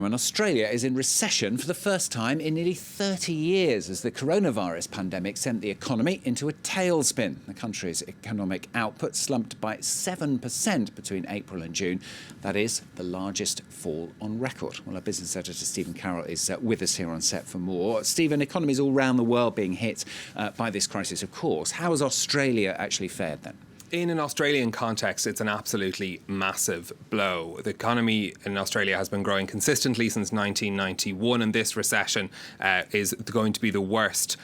And Australia is in recession for the first time in nearly 30 years as the coronavirus pandemic sent the economy into a tailspin. The country's economic output slumped by 7% between April and June. That is the largest fall on record. Well, our business editor Stephen Carroll is with us here on set for more. Stephen, economies all around the world being hit by this crisis, of course. How has Australia actually fared then? In an Australian context, it's an absolutely massive blow. The economy in Australia has been growing consistently since 1991, and this recession is going to be the worst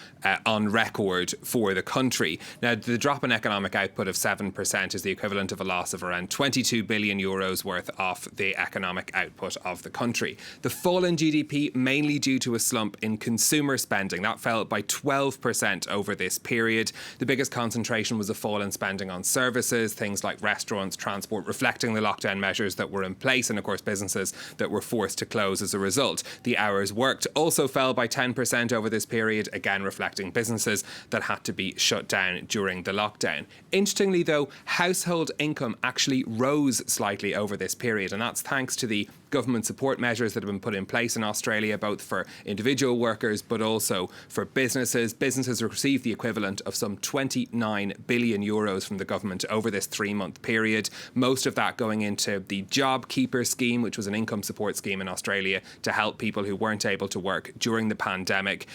on record for the country. Now, the drop in economic output of 7% is the equivalent of a loss of around 22 billion euros worth of the economic output of the country. The fall in GDP mainly due to a slump in consumer spending. That fell by 12% over this period. The biggest concentration was a fall in spending on services, things like restaurants, transport, reflecting the lockdown measures that were in place, and of course businesses that were forced to close as a result. The hours worked also fell by 10% over this period, again reflecting businesses that had to be shut down during the lockdown. Interestingly though, household income actually rose slightly over this period, and that's thanks to the government support measures that have been put in place in Australia, both for individual workers but also for businesses. Businesses received the equivalent of some 29 billion euros from the government over this 3-month period, most of that going into the JobKeeper scheme, which was an income support scheme in Australia to help people who weren't able to work during the pandemic.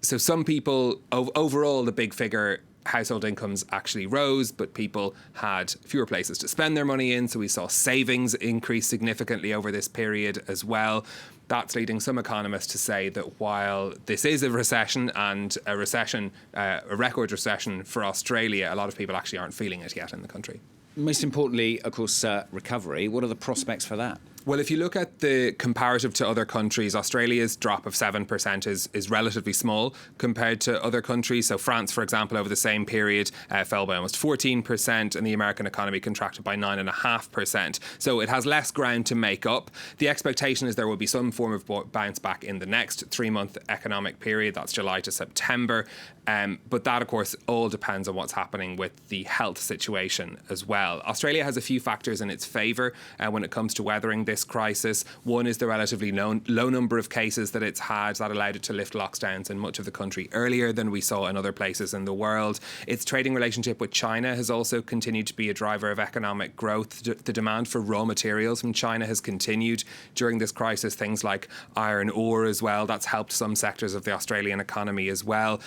So some people, overall, the big figure, household incomes actually rose, but people had fewer places to spend their money in, so we saw savings increase significantly over this period as well. That's leading some economists to say that while this is a recession and a record recession for Australia, a lot of people actually aren't feeling it yet in the country. Most importantly, of course, recovery. What are the prospects for that? Well, if you look at the comparative to other countries, Australia's drop of 7% is relatively small compared to other countries. So France, for example, over the same period fell by almost 14%, and the American economy contracted by 9.5%. So it has less ground to make up. The expectation is there will be some form of bounce back in the next 3-month economic period. That's July to September. But that, of course, all depends on what's happening with the health situation as well. Australia has a few factors in its favour when it comes to weathering this crisis. One is the relatively low number of cases that it's had that allowed it to lift lockdowns in much of the country earlier than we saw in other places in the world. Its trading relationship with China has also continued to be a driver of economic growth. The demand for raw materials from China has continued during this crisis, things like iron ore as well. That's helped some sectors of the Australian economy as well.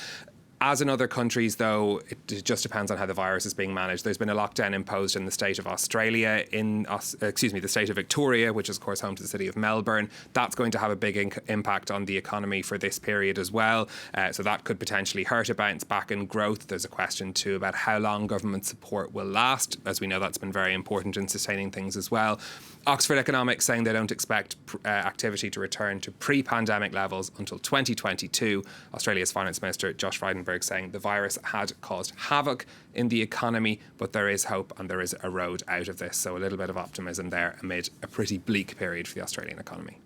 As in other countries, though, it just depends on how the virus is being managed. There's been a lockdown imposed in the state of Australia, the state of Victoria, which is, of course, home to the city of Melbourne. That's going to have a big impact on the economy for this period as well. So that could potentially hurt a bounce back in growth. There's a question, too, about how long government support will last. As we know, that's been very important in sustaining things as well. Oxford Economics saying they don't expect activity to return to pre-pandemic levels until 2022. Australia's Finance Minister Josh Frydenberg saying the virus had caused havoc in the economy, but there is hope and there is a road out of this. So a little bit of optimism there amid a pretty bleak period for the Australian economy.